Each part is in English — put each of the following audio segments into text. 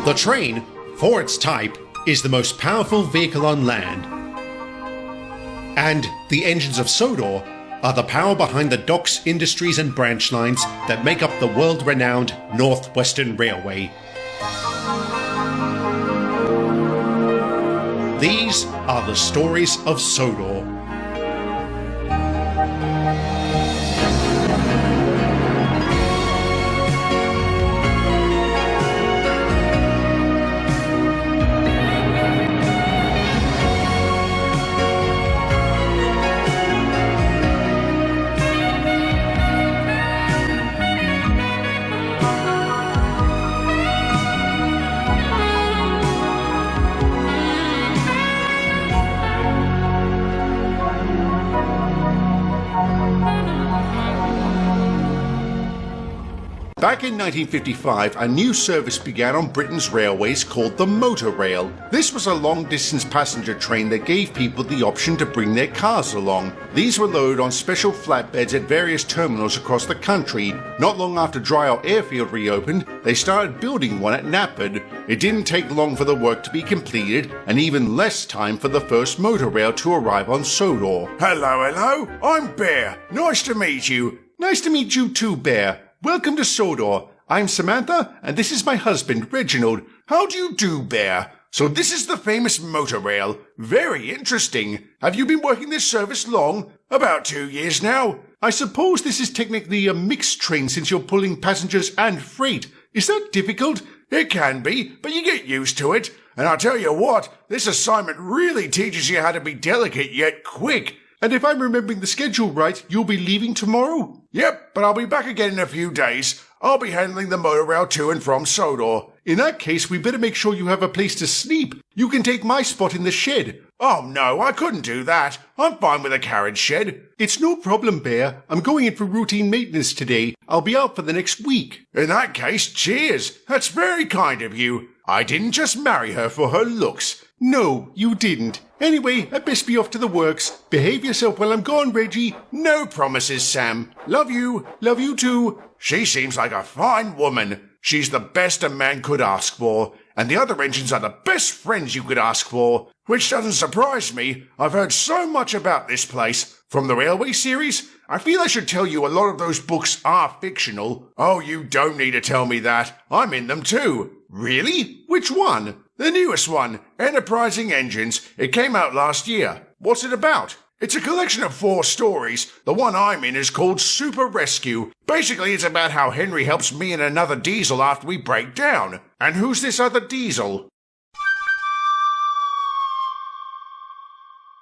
The train, for its type, is the most powerful vehicle on land. And the engines of Sodor are the power behind the docks, industries and branch lines that make up the world-renowned Northwestern Railway. These are the stories of Sodor. Back in 1955, a new service began on Britain's railways called the motor rail. This was a long-distance passenger train that gave people the option to bring their cars along. These were loaded on special flatbeds at various terminals across the country. Not long after Dryout Airfield reopened, they started building one at Knapford. It didn't take long for the work to be completed, and even less time for the first motor rail to arrive on Sodor. Hello, I'm Bear. Nice to meet you. Nice to meet you too, Bear. Welcome to Sodor. I'm Samantha, and this is my husband, Reginald. How do you do, Bear? So this is the famous motor rail. Very interesting. Have you been working this service long? About 2 years now. I suppose this is technically a mixed train since you're pulling passengers and freight. Is that difficult? It can be, but you get used to it. And I'll tell you what, this assignment really teaches you how to be delicate yet quick. And if I'm remembering the schedule right, you'll be leaving tomorrow? Yep, but I'll be back again in a few days. I'll be handling the motor rail to and from Sodor. In that case, we better make sure you have a place to sleep. You can take my spot in the shed. Oh no, I couldn't do that. I'm fine with a carriage shed. It's no problem, Bear. I'm going in for routine maintenance today. I'll be out for the next week. In that case, cheers. That's very kind of you. I didn't just marry her for her looks. No, you didn't. Anyway, I'd best be off to the works. Behave yourself while I'm gone, Reggie. No promises, Sam. Love you. Love you too. She seems like a fine woman. She's the best a man could ask for. And the other engines are the best friends you could ask for. Which doesn't surprise me. I've heard so much about this place. From the railway series, I feel I should tell you a lot of those books are fictional. Oh, you don't need to tell me that. I'm in them too. Really? Which one? The newest one, Enterprising Engines. It came out last year. What's it about? It's a collection of 4 stories. The one I'm in is called Super Rescue. Basically, it's about how Henry helps me and another diesel after we break down. And who's this other diesel?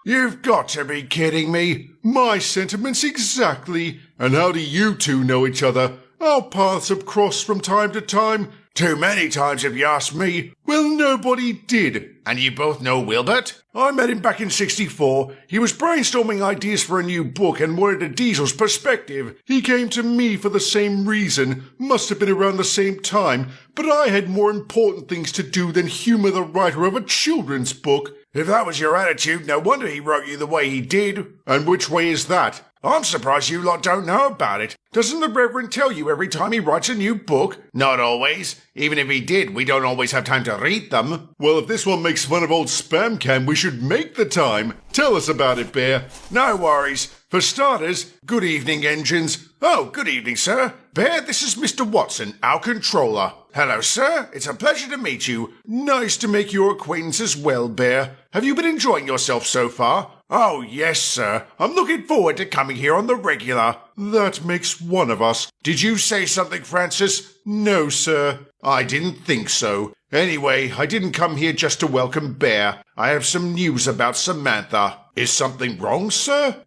You've got to be kidding me. My sentiments exactly. And how do you two know each other? Our paths have crossed from time to time. Too many times if you ask me. Well, nobody did. And you both know Wilbert? I met him back in '64. He was brainstorming ideas for a new book and wanted a diesel's perspective. He came to me for the same reason. Must have been around the same time. But I had more important things to do than humor the writer of a children's book. If that was your attitude, no wonder he wrote you the way he did. And which way is that? I'm surprised you lot don't know about it. Doesn't the Reverend tell you every time he writes a new book? Not always. Even if he did, we don't always have time to read them. Well, if this one makes fun of old Spam Cam, we should make the time. Tell us about it, Bear. No worries. For starters, good evening, engines. Oh, good evening, sir. Bear, this is Mr. Watson, our controller. Hello, sir. It's a pleasure to meet you. Nice to make your acquaintance as well, Bear. Have you been enjoying yourself so far? Oh, yes, sir. I'm looking forward to coming here on the regular. That makes one of us. Did you say something, Francis? No, sir. I didn't think so. Anyway, I didn't come here just to welcome Bear. I have some news about Samantha. Is something wrong, sir?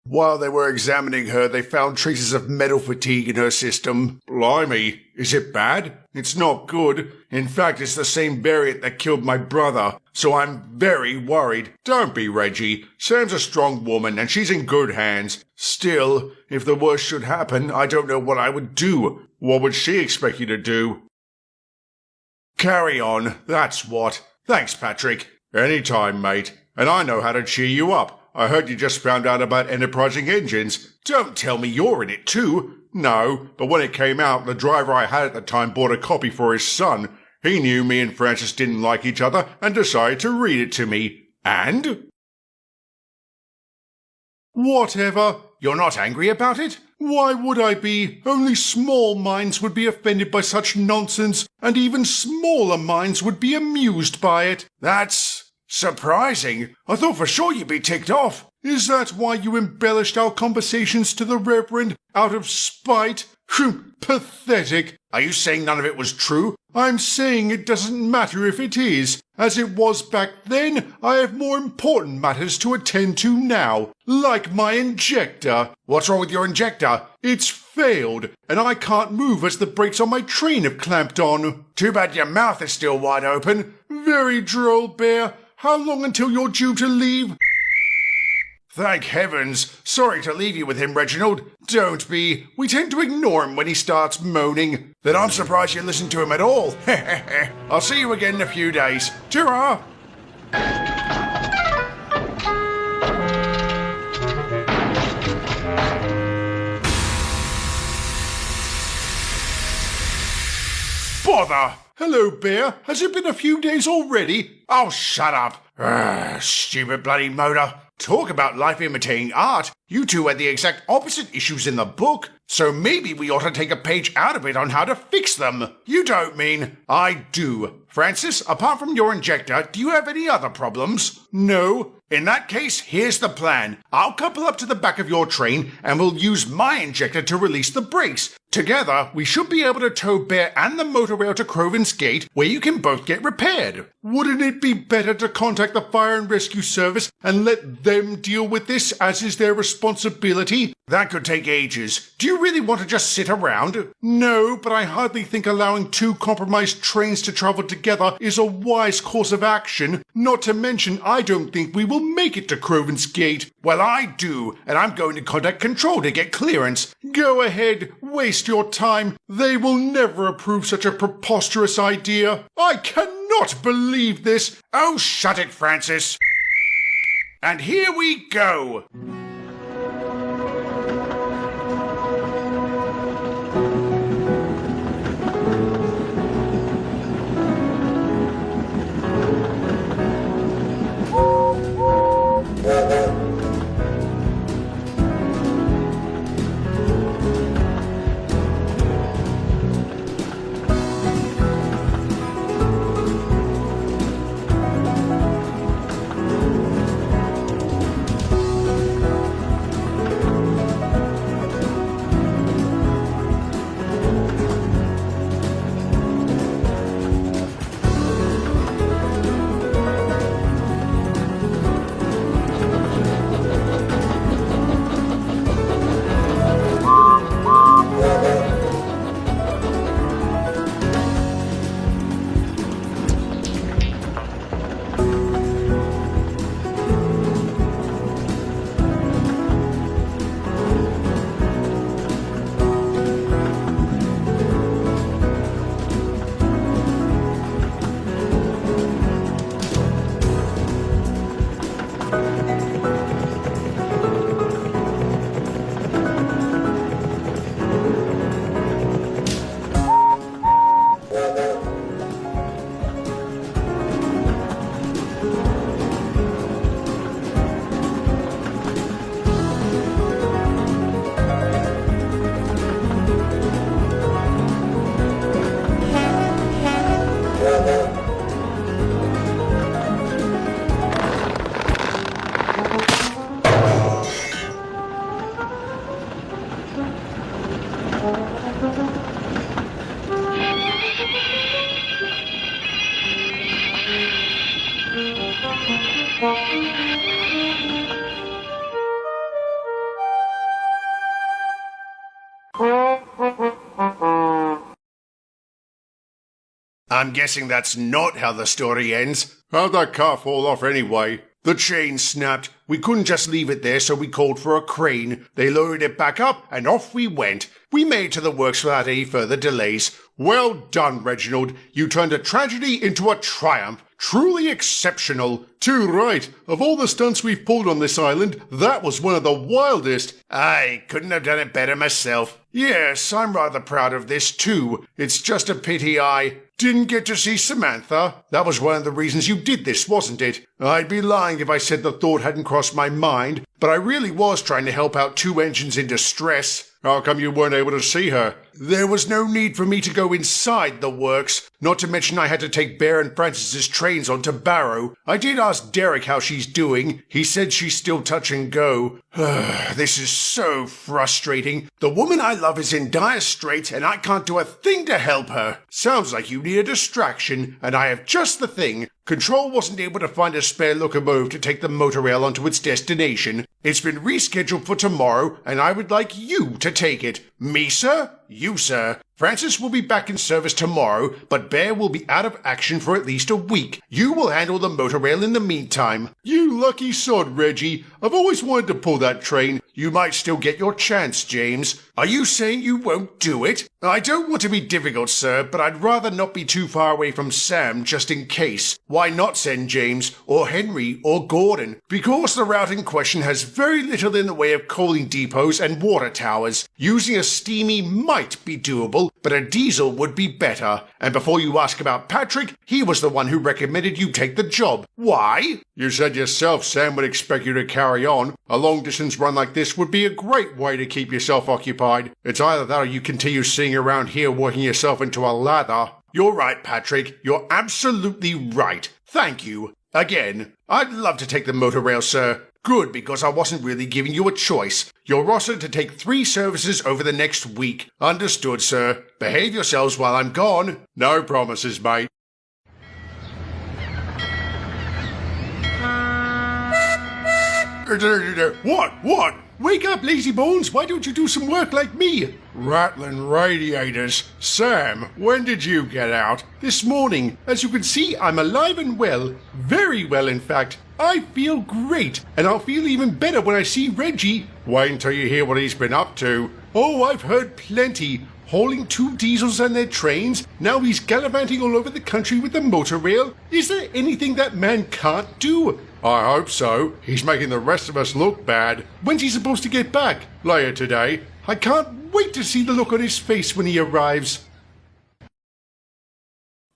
While they were examining her, they found traces of metal fatigue in her system. Blimey, is it bad? It's not good. In fact, it's the same variant that killed my brother, so I'm very worried. Don't be, Reggie. Sam's a strong woman, and she's in good hands. Still, if the worst should happen, I don't know what I would do. What would she expect you to do? Carry on, that's what. Thanks, Patrick. Anytime, mate. And I know how to cheer you up. I heard you just found out about enterprising engines. Don't tell me you're in it too. No, but when it came out, the driver I had at the time bought a copy for his son. He knew me and Francis didn't like each other and decided to read it to me. And? Whatever. You're not angry about it? Why would I be? Only small minds would be offended by such nonsense, and even smaller minds would be amused by it. That's surprising. I thought for sure you'd be ticked off. Is that why you embellished our conversations to the Reverend out of spite? Pathetic. Are you saying none of it was true? I'm saying it doesn't matter if it is. As it was back then, I have more important matters to attend to now, like my injector. What's wrong with your injector? It's failed, and I can't move as the brakes on my train have clamped on. Too bad your mouth is still wide open. Very droll, Bear. How long until you're due to leave? Thank heavens. Sorry to leave you with him, Reginald. Don't be. We tend to ignore him when he starts moaning. Then I'm surprised you listen to him at all. I'll see you again in a few days. Ta-ra! Bother! Hello, Bear. Has it been a few days already? Oh, shut up. Stupid bloody motor. Talk about life imitating art. You two had the exact opposite issues in the book, so maybe we ought to take a page out of it on how to fix them. You don't mean. I do. Francis, apart from your injector, do you have any other problems? No. In that case, here's the plan. I'll couple up to the back of your train, and we'll use my injector to release the brakes. Together, we should be able to tow Bear and the motor rail to Croven's Gate, where you can both get repaired. Wouldn't it be better to contact the Fire and Rescue Service and let them deal with this, as is their responsibility? That could take ages. Do you really want to just sit around? No, but I hardly think allowing two compromised trains to travel together is a wise course of action. Not to mention, I don't think we will make it to Croven's Gate. Well, I do, and I'm going to contact Control to get clearance. Go ahead, waste your time. They will never approve such a preposterous idea. I cannot believe this. Oh, shut it, Francis. And here we go. I'm guessing that's not how the story ends. How'd that car fall off anyway? The chain snapped. We couldn't just leave it there, so we called for a crane. They lowered it back up, and off we went. We made it to the works without any further delays. Well done, Reginald. You turned a tragedy into a triumph. Truly exceptional. Too right. Of all the stunts we've pulled on this island, that was one of the wildest. I couldn't have done it better myself. Yes, I'm rather proud of this too. It's just a pity I didn't get to see Samantha. That was one of the reasons you did this, wasn't it? I'd be lying if I said the thought hadn't crossed my mind, but I really was trying to help out two engines in distress. How come you weren't able to see her? There was no need for me to go inside the works, not to mention I had to take Bear and Francis's trains on to Barrow. I did ask Derek how she's doing. He said she's still touch and go. This is so frustrating. The woman I love is in dire straits and I can't do a thing to help her. Sounds like you need a distraction, and I have just the thing. Control wasn't able to find a spare locomotive to take the monorail onto its destination. It's been rescheduled for tomorrow, and I would like you to take it. Me, sir? You, sir. Francis will be back in service tomorrow, but Bear will be out of action for at least a week. You will handle the monorail in the meantime. You lucky sod, Reggie. I've always wanted to pull that train. You might still get your chance, James. Are you saying you won't do it? I don't want to be difficult, sir, but I'd rather not be too far away from Sam just in case. Why not send James, or Henry, or Gordon? Because the route in question has very little in the way of coaling depots and water towers. Using a steamy might be doable, but a diesel would be better. And before you ask about Patrick, he was the one who recommended you take the job. Why? You said yourself Sam would expect you to carry on. A long-distance run like this would be a great way to keep yourself occupied. It's either that or you continue sitting around here working yourself into a lather. You're right, Patrick. You're absolutely right. Thank you. Again, I'd love to take the monorail, sir. Good, because I wasn't really giving you a choice. You're rostered to take 3 services over the next week. Understood, sir. Behave yourselves while I'm gone. No promises, mate. What? Wake up, lazy bones. Why don't you do some work like me? Rattling radiators. Sam, when did you get out? This morning. As you can see, I'm alive and well. Very well, in fact. I feel great, and I'll feel even better when I see Reggie. Wait until you hear what he's been up to. Oh, I've heard plenty. Hauling 2 diesels and their trains. Now he's gallivanting all over the country with the motor rail. Is there anything that man can't do? I hope so. He's making the rest of us look bad. When's he supposed to get back? Later today. I can't wait to see the look on his face when he arrives.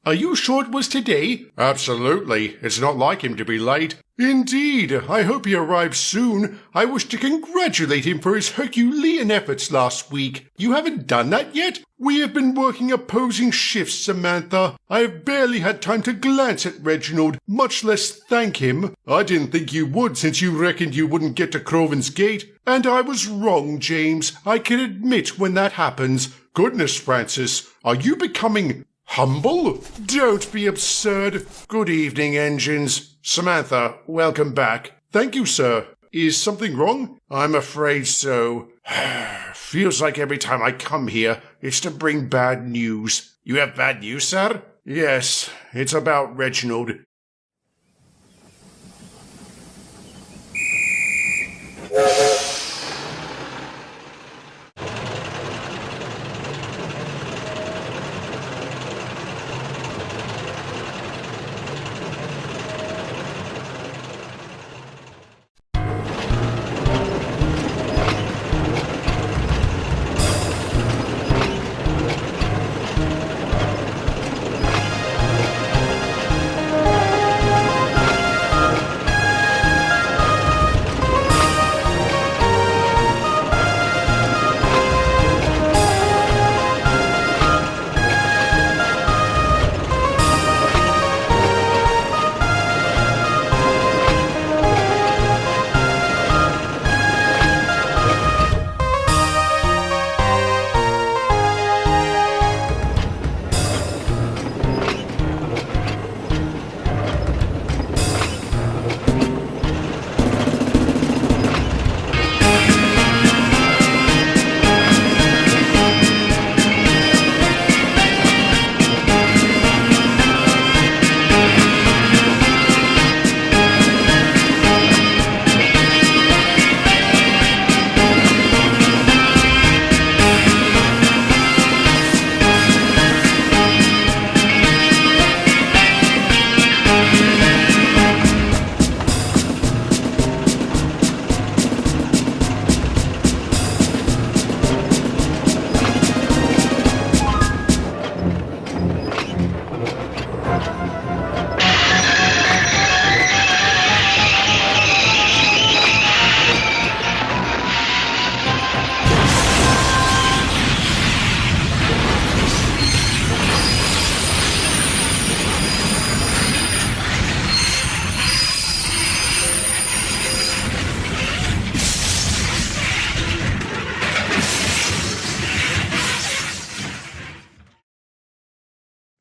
Are you sure it was today? Absolutely. It's not like him to be late. Indeed. I hope he arrives soon. I wish to congratulate him for his Herculean efforts last week. You haven't done that yet? We have been working opposing shifts, Samantha. I have barely had time to glance at Reginald, much less thank him. I didn't think you would, since you reckoned you wouldn't get to Croven's Gate. And I was wrong, James. I can admit when that happens. Goodness, Francis, are you becoming humble? Don't be absurd. Good evening, engines. Samantha, welcome back. Thank you, sir. Is something wrong? I'm afraid so. Feels like every time I come here, it's to bring bad news. You have bad news, sir? Yes, it's about Reginald.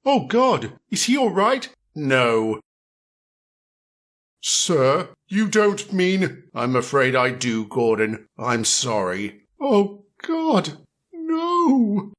Oh, God, is he all right? No. Sir, you don't mean... I'm afraid I do, Gordon. I'm sorry. Oh, God, no.